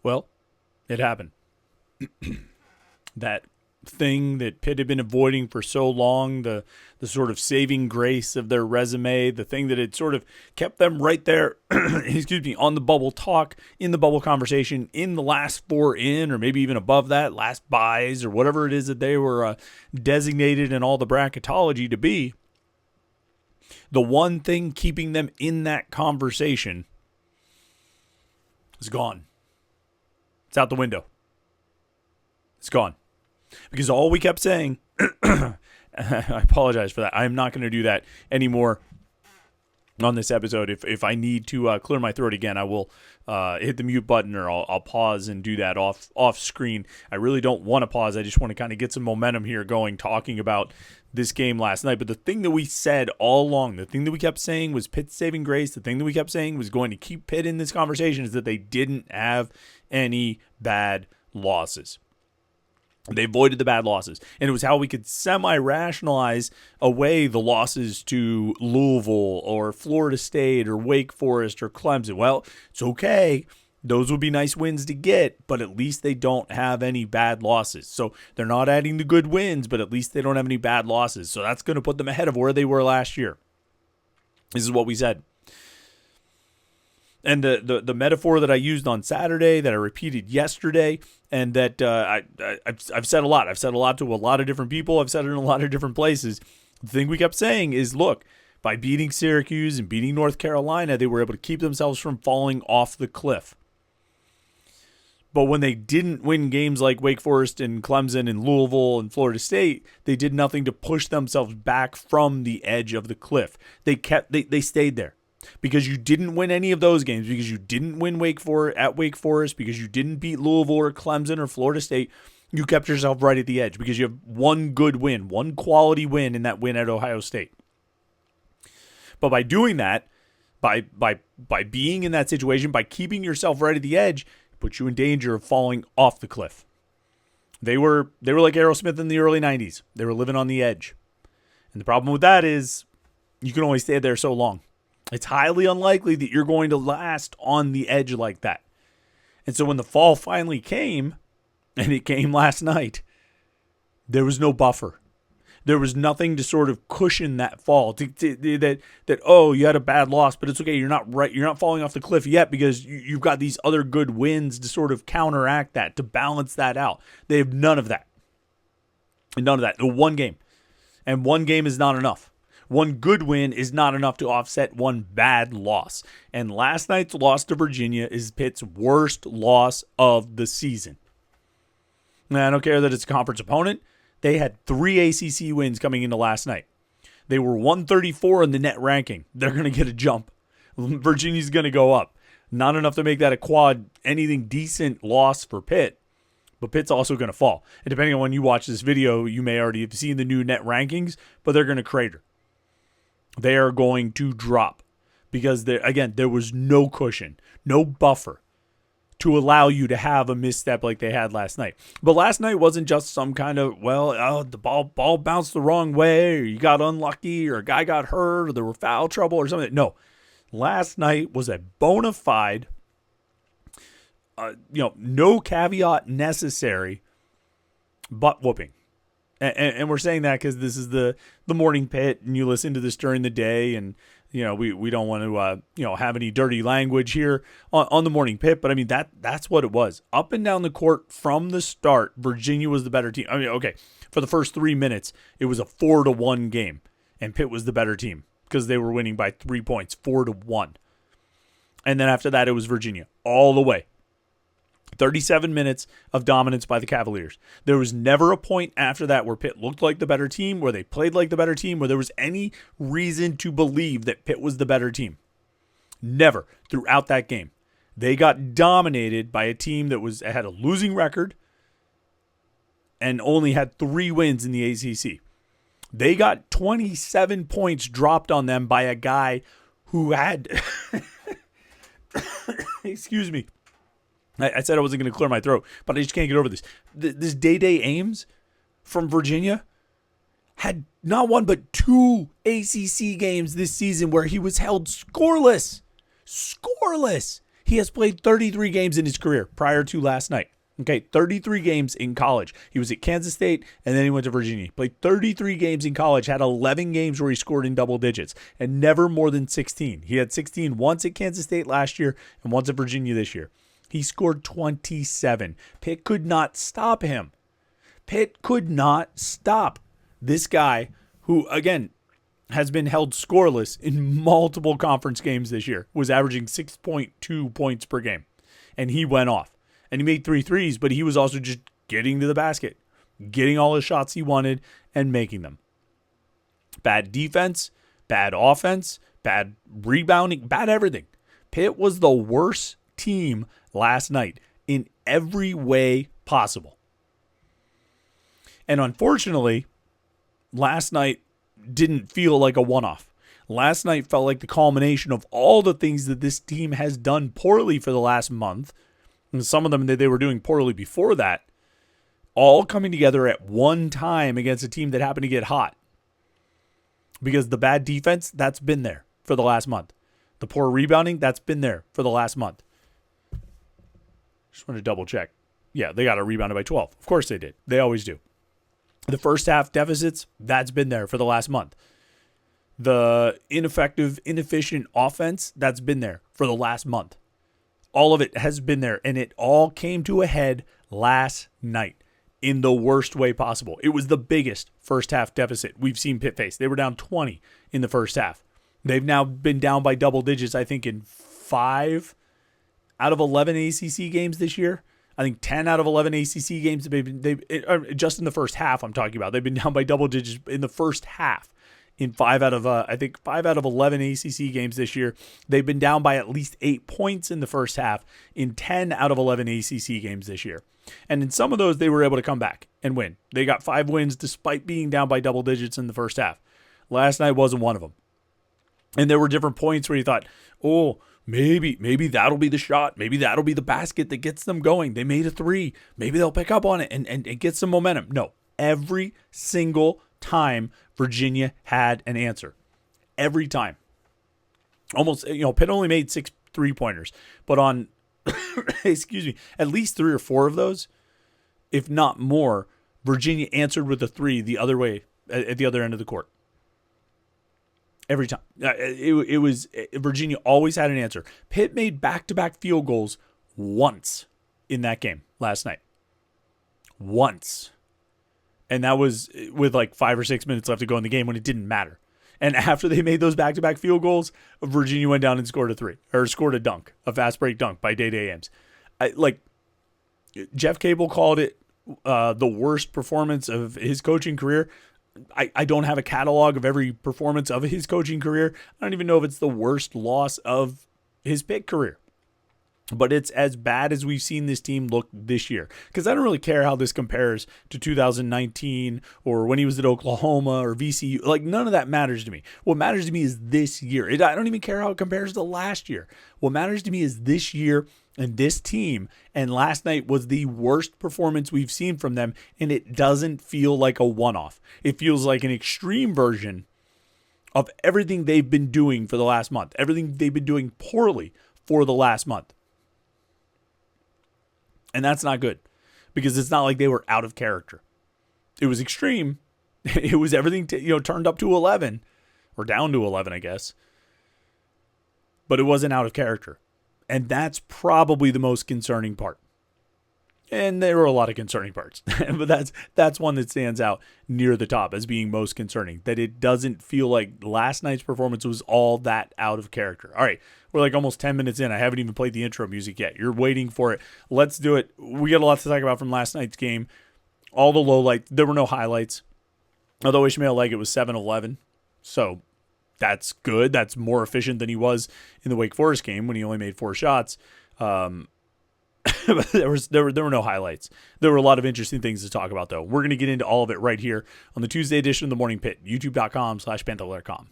Well, it happened. That thing that Pitt had been avoiding for so long, the sort of saving grace of their resume, the thing that had sort of kept them right there, excuse me, on the bubble talk, in the bubble conversation, in the last four in, or maybe even above that, last buys, or whatever it is that they were designated in all the bracketology to be. The one thing keeping them in that conversation is gone. It's out the window. It's gone. Because all we kept saying, I apologize for that. I'm not going to do that anymore on this episode. If I need to clear my throat again, I will hit the mute button, or I'll pause and do that off screen. I really don't want to pause. I just want to kind of get some momentum here going, talking about this game last night. But the thing that we said all along, the thing that we kept saying was Pitt's saving grace, the thing that we kept saying was going to keep Pitt in this conversation, is that they didn't have any bad losses. They avoided the bad losses. And it was how we could semi-rationalize away the losses to Louisville or Florida State or Wake Forest or Clemson. Well, it's okay. Those would be nice wins to get, but at least they don't have any bad losses. So they're not adding the good wins, but at least they don't have any bad losses. So that's going to put them ahead of where they were last year. This is what we said. And the metaphor that I used on Saturday, that I repeated yesterday, and that I've said a lot. I've said a lot to a lot of different people. I've said it in a lot of different places. The thing we kept saying is, look, by beating Syracuse and beating North Carolina, they were able to keep themselves from falling off the cliff. But when they didn't win games like Wake Forest and Clemson and Louisville and Florida State, they did nothing to push themselves back from the edge of the cliff. They stayed there. Because you didn't win any of those games, because you didn't win Wake Forest, because you didn't beat Louisville or Clemson or Florida State, you kept yourself right at the edge because you have one good win, one quality win in that win at Ohio State. But by doing that, by being in that situation, by keeping yourself right at the edge, it puts you in danger of falling off the cliff. They were like Aerosmith in the early 90s. They were living on the edge. And the problem with that is you can only stay there so long. It's highly unlikely that you're going to last on the edge like that. And so when the fall finally came, and it came last night, there was no buffer. There was nothing to sort of cushion that fall. Oh, you had a bad loss, but it's okay. You're not right. You're not falling off the cliff yet because you've got these other good wins to sort of counteract that, to balance that out. They have none of that. None of that. The one game. And one game is not enough. One good win is not enough to offset one bad loss. And last night's loss to Virginia is Pitt's worst loss of the season. Now, I don't care that it's a conference opponent. They had 3 ACC wins coming into last night. They were 134 in the net ranking. They're going to get a jump. Virginia's going to go up. Not enough to make that a quad, anything decent loss for Pitt. But Pitt's also going to fall. And depending on when you watch this video, you may already have seen the new net rankings, but they're going to crater. They are going to drop because, there was no cushion, no buffer to allow you to have a misstep like they had last night. But last night wasn't just some kind of, the ball bounced the wrong way, or you got unlucky, or a guy got hurt, or there were foul trouble or something. No, last night was a bona fide, no caveat necessary, butt whooping. And we're saying that because this is the Morning Pitt, and you listen to this during the day, and we don't want to have any dirty language here on the Morning Pitt, but I mean that's what it was. Up and down the court from the start, Virginia was the better team. I mean, okay, for the first 3 minutes, it was a 4-1 game, and Pitt was the better team because they were winning by 3 points, 4-1. And then after that, it was Virginia all the way. 37 minutes of dominance by the Cavaliers. There was never a point after that where Pitt looked like the better team, where they played like the better team, where there was any reason to believe that Pitt was the better team. Never throughout that game. They got dominated by a team that had a losing record and only had 3 wins in the ACC. They got 27 points dropped on them by a guy who had excuse me. I said I wasn't going to clear my throat, but I just can't get over this. This Day Ames from Virginia had not one but 2 ACC games this season where he was held scoreless. Scoreless. He has played 33 games in his career prior to last night. Okay, 33 games in college. He was at Kansas State, and then he went to Virginia. Played 33 games in college, had 11 games where he scored in double digits, and never more than 16. He had 16 once at Kansas State last year and once at Virginia this year. He scored 27. Pitt could not stop him. Pitt could not stop this guy who, again, has been held scoreless in multiple conference games this year, was averaging 6.2 points per game, and he went off. And he made 3 threes, but he was also just getting to the basket, getting all the shots he wanted and making them. Bad defense, bad offense, bad rebounding, bad everything. Pitt was the worst team last night in every way possible. And unfortunately, last night didn't feel like a one-off. Last night felt like the culmination of all the things that this team has done poorly for the last month, and some of them that they were doing poorly before that, all coming together at one time against a team that happened to get hot. Because the bad defense, that's been there for the last month. The poor rebounding, that's been there for the last month. Just want to double check. Yeah, they got rebounded by 12. Of course they did. They always do. The first half deficits, that's been there for the last month. The ineffective, inefficient offense, that's been there for the last month. All of it has been there, and it all came to a head last night in the worst way possible. It was the biggest first half deficit we've seen Pitt face. They were down 20 in the first half. They've now been down by double digits, I think, in 5 out of 11 ACC games this year. I think 10 out of 11 ACC games, they've just in the first half I'm talking about. They've been down by double digits in the first half. In 5 out of 11 ACC games this year. They've been down by at least 8 points in the first half in 10 out of 11 ACC games this year. And in some of those, they were able to come back and win. They got 5 wins despite being down by double digits in the first half. Last night wasn't one of them. And there were different points where you thought, oh, maybe that'll be the shot. Maybe that'll be the basket that gets them going. They made a 3. Maybe they'll pick up on it and get some momentum. No, every single time Virginia had an answer. Every time. Almost, Pitt only made 6 3-pointers, but on, at least 3 or 4 of those, if not more, Virginia answered with a 3 the other way, at the other end of the court. Every time. It was Virginia always had an answer. Pitt made back-to-back field goals once in that game last night. Once. And that was with like 5 or 6 minutes left to go in the game when it didn't matter. And after they made those back-to-back field goals, Virginia went down and scored a dunk, a fast break dunk by Day Ames. Jeff Cable called it the worst performance of his coaching career. I don't have a catalog of every performance of his coaching career. I don't even know if it's the worst loss of his Pitt career. But it's as bad as we've seen this team look this year. Because I don't really care how this compares to 2019 or when he was at Oklahoma or VCU. Like, none of that matters to me. What matters to me is this year. I don't even care how it compares to last year. What matters to me is this year and this team. And last night was the worst performance we've seen from them. And it doesn't feel like a one-off. It feels like an extreme version of everything they've been doing for the last month. Everything they've been doing poorly for the last month. And that's not good because it's not like they were out of character. It was extreme. It was everything turned up to 11 or down to 11, I guess. But it wasn't out of character. And that's probably the most concerning part. And there were a lot of concerning parts. But that's one that stands out near the top as being most concerning. That it doesn't feel like last night's performance was all that out of character. All right, we're like almost 10 minutes in. I haven't even played the intro music yet. You're waiting for it. Let's do it. We got a lot to talk about from last night's game. All the lowlights. There were no highlights. Although Ishmael Leggett was 7-11. So that's good. That's more efficient than he was in the Wake Forest game when he only made 4 shots. But there were no highlights. There were a lot of interesting things to talk about, though. We're going to get into all of it right here on the Tuesday edition of the Morning Pitt, youtube.com/Panther-Lair.com.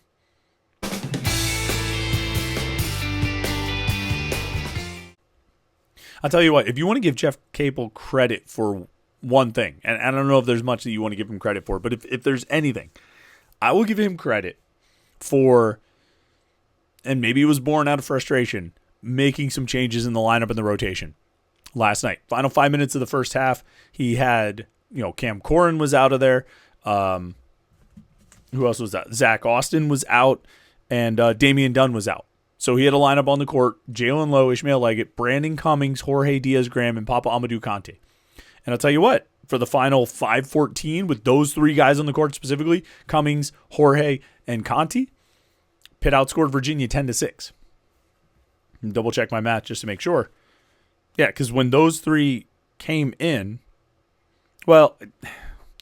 I'll tell you what, if you want to give Jeff Capel credit for one thing, and I don't know if there's much that you want to give him credit for, but if there's anything, I will give him credit for, and maybe it was born out of frustration, making some changes in the lineup and the rotation last night. Final 5 minutes of the first half, he had, Cam Corrin was out of there. Who else was that? Zach Austin was out, and Damian Dunn was out. So he had a lineup on the court: Jalen Lowe, Ishmael Leggett, Brandon Cummings, Jorge Diaz-Graham, and Papa Amadou Kanté. And I'll tell you what, for the final 5:14, with those three guys on the court specifically, Cummings, Jorge, and Kanté, Pitt outscored Virginia 10-6. Double check my math just to make sure. Yeah, because when those three came in, well,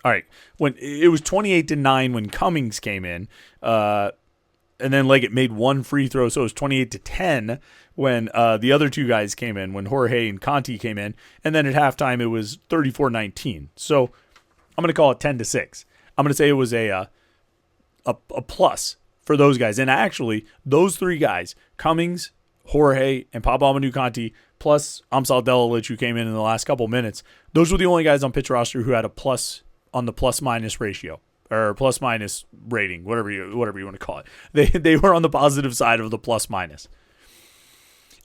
all right, when it was 28-9 when Cummings came in, and then Leggett made one free throw, so it was 28-10 when the other two guys came in, when Jorge and Kanté came in, and then at halftime it was 34-19. So I'm going to call it 10-6. I'm going to say it was a plus for those guys. And actually, those three guys, Cummings, Jorge, and Papa Amadou Kanté, plus Amsal Delilich, who came in the last couple minutes, those were the only guys on Pitt's roster who had a plus on the plus-minus ratio, or plus-minus rating, whatever you want to call it. They were on the positive side of the plus-minus.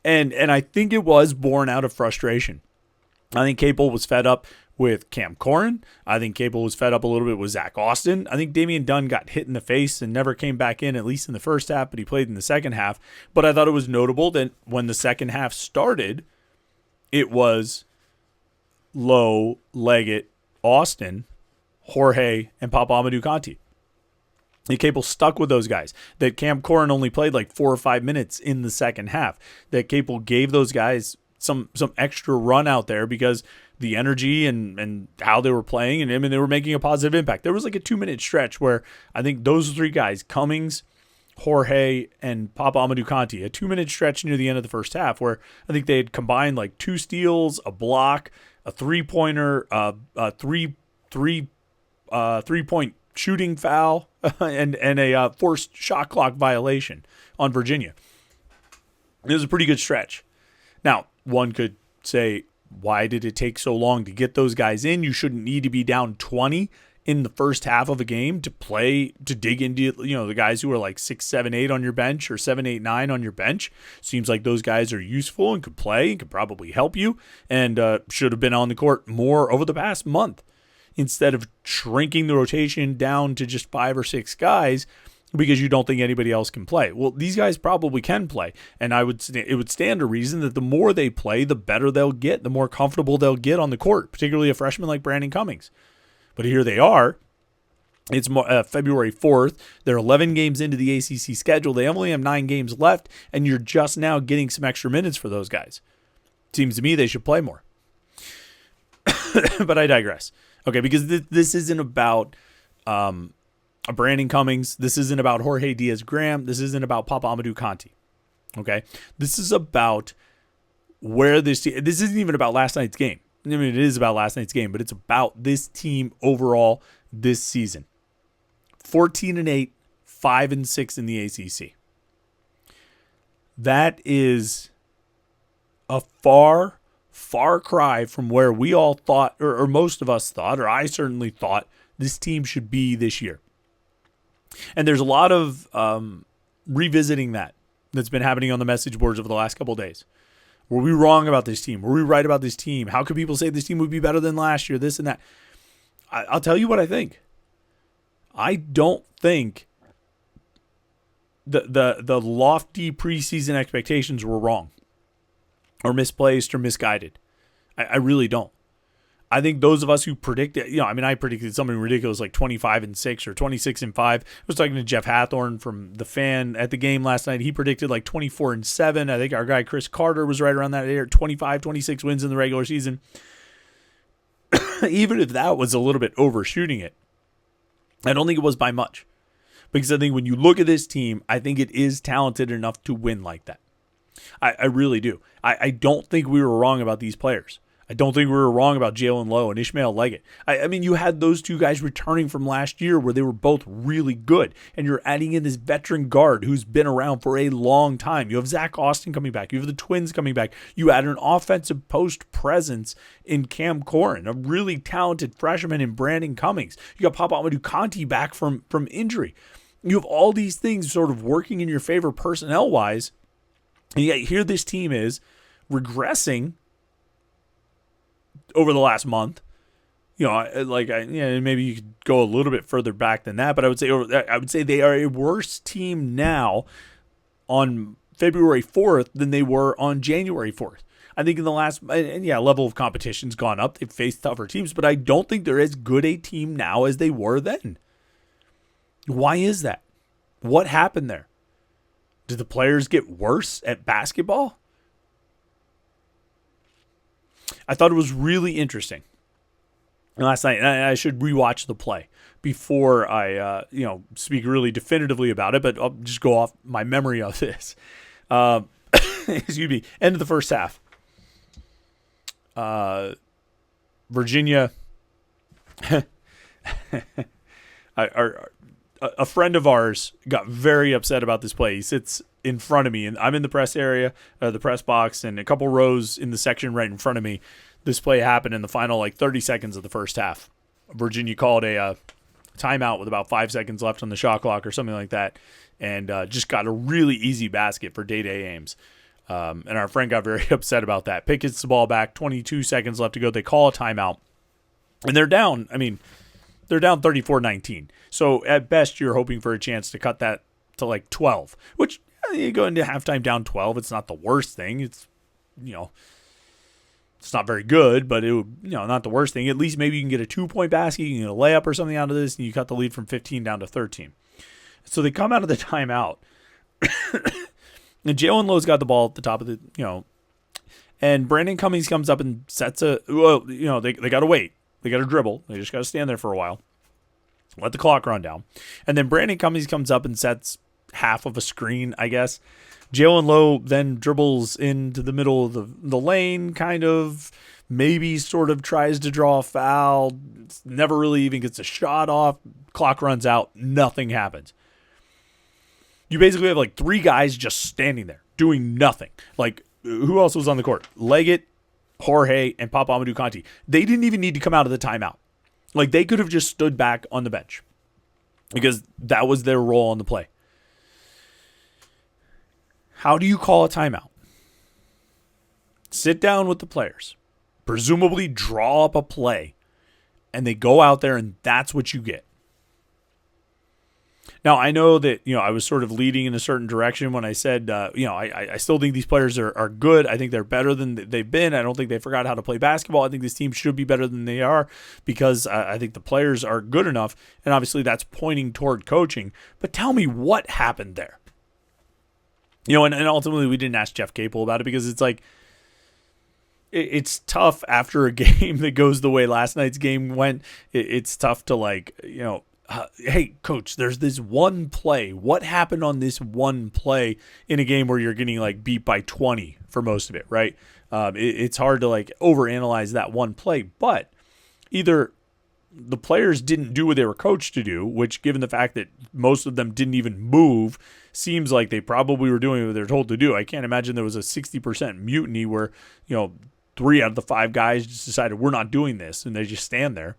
And I think it was born out of frustration. I think Capel was fed up with Cam Corrin. I think Capel was fed up a little bit with Zach Austin. I think Damian Dunn got hit in the face and never came back in, at least in the first half, but he played in the second half. But I thought it was notable that when the second half started, it was Lowe, Leggett, Austin, Jorge, and Papa Amadou Kanté. That Capel stuck with those guys. That Cam Corrin only played like 4 or 5 minutes in the second half. That Capel gave those guys some extra run out there because the energy and how they were playing, and I mean, they were making a positive impact. There was like a 2-minute stretch where I think those three guys, Cummings, Jorge, and Papa Amadou Kanté, a 2-minute stretch near the end of the first half where I think they had combined like 2 steals, a block, a three-pointer, a three-point shooting foul, and a forced shot clock violation on Virginia. It was a pretty good stretch. Now, one could say, why did it take so long to get those guys in? You shouldn't need to be down 20 in the first half of a game to dig into, the guys who are like 6, 7, 8 on your bench, or 7, 8, 9 on your bench. Seems like those guys are useful and could play and could probably help you, and should have been on the court more over the past month instead of shrinking the rotation down to just 5 or 6 guys because you don't think anybody else can play. Well, these guys probably can play, and it would stand to reason that the more they play, the better they'll get, the more comfortable they'll get on the court, particularly a freshman like Brandon Cummings. But here they are. It's February 4th. They're 11 games into the ACC schedule. They only have 9 games left, and you're just now getting some extra minutes for those guys. Seems to me they should play more. But I digress. Okay, because this isn't about Brandon Cummings. This isn't about Jorge Diaz-Graham. This isn't about Papa Amadou Kanté. Okay? This is about where this isn't even about last night's game. I mean, it is about last night's game, but it's about this team overall this season. 14-8, 5-6 in the ACC. That is a far cry from where we all thought, or most of us thought, or I certainly thought, this team should be this year. And there's a lot of revisiting that's been happening on the message boards over the last couple of days. Were we wrong about this team? Were we right about this team? How could people say this team would be better than last year, this and that? I'll tell you what I think. I don't think the lofty preseason expectations were wrong or misplaced or misguided. I really don't. I think those of us who predicted, I predicted something ridiculous like 25-6 or 26-5. I was talking to Jeff Hathorn from The Fan at the game last night. He predicted like 24-7. I think our guy Chris Carter was right around that area, 25, 26 wins in the regular season. Even if that was a little bit overshooting it, I don't think it was by much. Because I think when you look at this team, I think it is talented enough to win like that. I really do. I don't think we were wrong about these players. I don't think we were wrong about Jalen Lowe and Ishmael Leggett. I mean, you had those two guys returning from last year where they were both really good, and you're adding in this veteran guard who's been around for a long time. You have Zach Austin coming back. You have the twins coming back. You add an offensive post presence in Cam Corrin, a really talented freshman in Brandon Cummings. You got Papa Amadou Kanté back from injury. You have all these things sort of working in your favor personnel-wise, And yet here this team is regressing over the last month. Maybe you could go a little bit further back than that, but I would say they are a worse team now on February 4th than they were on January 4th. I think in the last, level of competition's gone up. They've faced tougher teams, but I don't think they're as good a team now as they were then. Why is that? What happened there? Did the players get worse at basketball? I thought it was really interesting last night, and I should rewatch the play before I, speak really definitively about it, but I'll just go off my memory of this. Excuse me. End of the first half. Virginia, a friend of ours got very upset about this play. He sits in front of me, and I'm in the press area, the press box, and a couple rows in the section right in front of me. This play happened in the final 30 seconds of the first half. Virginia called a timeout with about 5 seconds left on the shot clock or something like that, and just got a really easy basket for Day-Day Ames. And our friend got very upset about that. Pitt gets the ball back, 22 seconds left to go. They call a timeout, and they're down. They're down 34-19. So at best, you're hoping for a chance to cut that to 12, which you go into halftime down 12. It's not the worst thing. It's not very good, but it would, not the worst thing. At least maybe you can get a 2-point basket, you can get a layup or something out of this, and you cut the lead from 15 down to 13. So they come out of the timeout. And Jalen Lowe's got the ball at the top of the, and Brandon Cummings comes up and sets they got to wait. They got to dribble. They just got to stand there for a while. Let the clock run down. And then Brandon Cummings comes up and sets half of a screen, I guess. Jalen Lowe then dribbles into the middle of the lane, kind of, maybe sort of tries to draw a foul. Never really even gets a shot off. Clock runs out. Nothing happens. You basically have 3 guys just standing there doing nothing. Who else was on the court? Leggett, Jorge, and Papa Amadou Conti. They didn't even need to come out of the timeout. They could have just stood back on the bench because that was their role on the play. How do you call a timeout? Sit down with the players, presumably draw up a play, and they go out there and that's what you get. Now, I know that, I was sort of leading in a certain direction when I said, I still think these players are good. I think they're better than they've been. I don't think they forgot how to play basketball. I think this team should be better than they are because I think the players are good enough. And obviously that's pointing toward coaching. But tell me what happened there. And ultimately we didn't ask Jeff Capel about it because it's it's tough after a game that goes the way last night's game went. It's tough to hey, coach, there's this one play. What happened on this one play in a game where you're getting beat by 20 for most of it, right? It's hard to overanalyze that one play, but either the players didn't do what they were coached to do, which given the fact that most of them didn't even move, seems like they probably were doing what they're told to do. I can't imagine there was a 60% mutiny where, 3 out of the 5 guys just decided we're not doing this and they just stand there.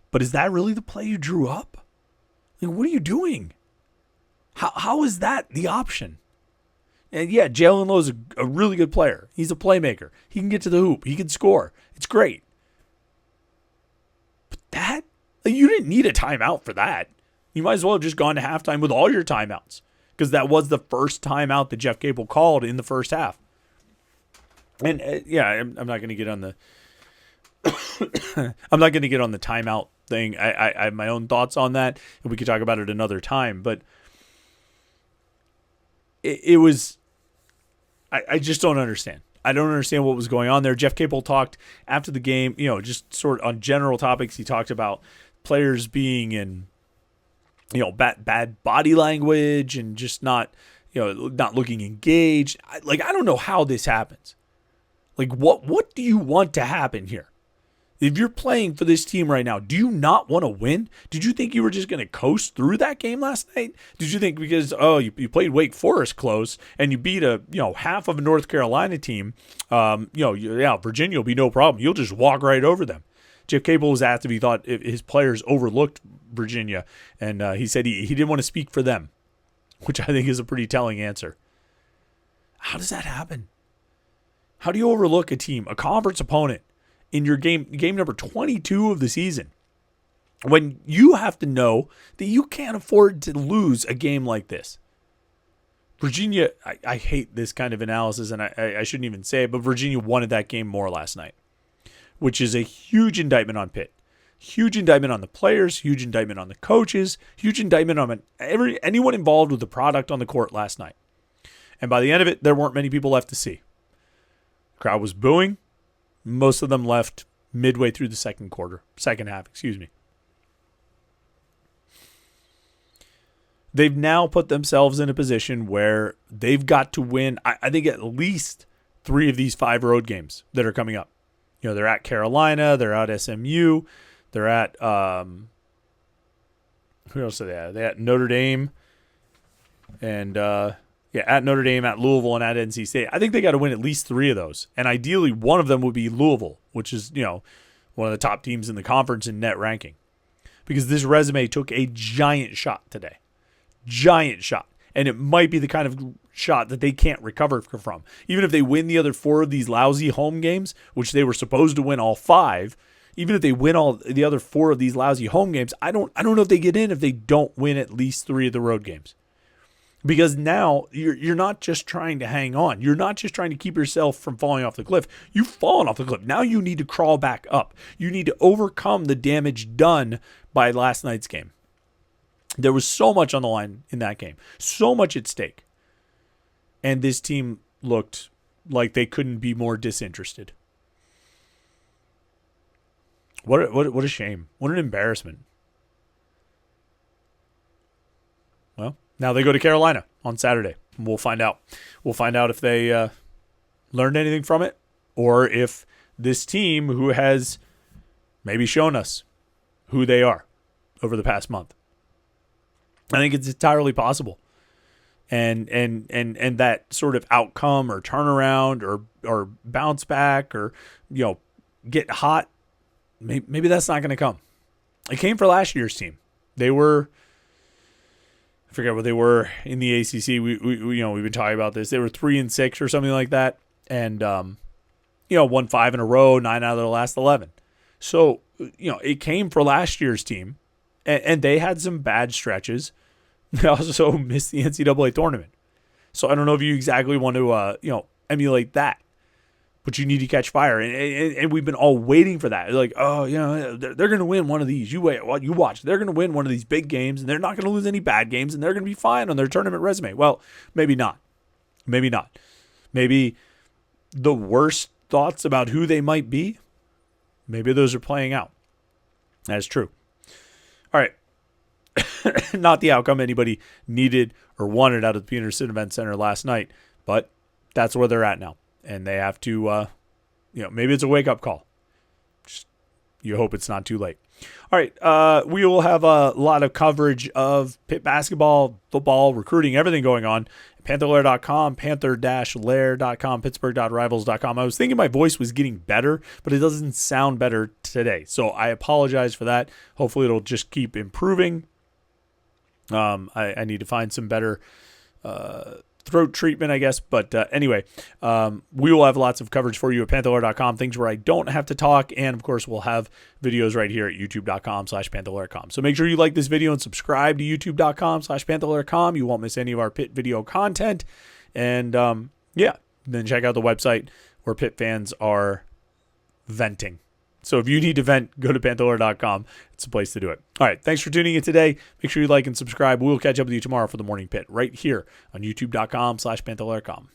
But is that really the play you drew up? What are you doing? How is that the option? And yeah, Jalen Lowe's a really good player. He's a playmaker. He can get to the hoop. He can score. It's great. But that, you didn't need a timeout for that. You might as well have just gone to halftime with all your timeouts because that was the first timeout that Jeff Capel called in the first half. And I'm not going to get on the timeout thing. I have my own thoughts on that, and we could talk about it another time. But it was, I just don't understand. I don't understand what was going on there. Jeff Capel talked after the game, just sort of on general topics. He talked about players being in, bad body language and just not looking engaged. I don't know how this happens. What do you want to happen here? If you're playing for this team right now, do you not want to win? Did you think you were just going to coast through that game last night? Did you think because, you played Wake Forest close and you beat half of a North Carolina team, Virginia will be no problem. You'll just walk right over them. Jeff Capel was asked if he thought if his players overlooked Virginia, and he said he didn't want to speak for them, which I think is a pretty telling answer. How does that happen? How do you overlook a team, a conference opponent, in your game number 22 of the season, when you have to know that you can't afford to lose a game like this? Virginia, I hate this kind of analysis, and I shouldn't even say it, but Virginia wanted that game more last night, which is a huge indictment on Pitt. Huge indictment on the players, huge indictment on the coaches, huge indictment on anyone involved with the product on the court last night. And by the end of it, there weren't many people left to see. The crowd was booing. Most of them left midway through the second half. They've now put themselves in a position where they've got to win, I think, at least 3 of these 5 road games that are coming up. You know, they're at Carolina, they're at SMU, they're at who else are they at? They're at Notre Dame, and at Notre Dame, at Louisville, and at NC State. I think they got to win at least 3 of those, and ideally one of them would be Louisville, which is, you know, one of the top teams in the conference in net ranking, because this resume took a giant shot today. Giant shot. And it might be the kind of shot that they can't recover from. Even if they win the other 4 of these lousy home games, which they were supposed to win all 5, even if they win all the other 4 of these lousy home games, I don't know if they get in if they don't win at least 3 of the road games. Because now you're not just trying to hang on. You're not just trying to keep yourself from falling off the cliff. You've fallen off the cliff. Now you need to crawl back up. You need to overcome the damage done by last night's game. There was so much on the line in that game. So much at stake. And this team looked like they couldn't be more disinterested. What a shame. What an embarrassment. Well, now they go to Carolina on Saturday. And we'll find out. We'll find out if they learned anything from it, or if this team, who has maybe shown us who they are over the past month. I think it's entirely possible. And that sort of outcome or turnaround or bounce back or, you know, get hot, maybe that's not going to come. It came for last year's team. They were, I forget what they were in the ACC. We we've been talking about this. They were 3-6 or something like that, and won 5 in a row, 9 out of their last 11. So it came for last year's team, and they had some bad stretches. They also missed the NCAA Tournament. So I don't know if you exactly want to emulate that. But you need to catch fire. And we've been all waiting for that. Like, they're going to win one of these. You wait, you watch. They're going to win one of these big games, and they're not going to lose any bad games, and they're going to be fine on their tournament resume. Well, maybe not. Maybe not. Maybe the worst thoughts about who they might be, maybe those are playing out. That's true. All right. Not the outcome anybody needed or wanted out of the Peterson Event Center last night, but that's where they're at now. And they have to, maybe it's a wake-up call. Just, you hope it's not too late. All right, we will have a lot of coverage of Pitt basketball, football, recruiting, everything going on. Panther-Lair.com, Panther-Lair.com, Pittsburgh.rivals.com. I was thinking my voice was getting better, but it doesn't sound better today. So I apologize for that. Hopefully it'll just keep improving. I need to find some better throat treatment, I guess. But anyway, we will have lots of coverage for you at Panther-Lair.com, things where I don't have to talk. And, of course, we'll have videos right here at youtube.com/Panther-Lair.com. So make sure you like this video and subscribe to youtube.com/Panther-Lair.com. You won't miss any of our Pitt video content. And, then check out the website where Pitt fans are venting. So if you need to vent, go to Panther-Lair.com. It's the place to do it. All right. Thanks for tuning in today. Make sure you like and subscribe. We'll catch up with you tomorrow for the Morning Pit right here on youtube.com/Panther-Lair.com.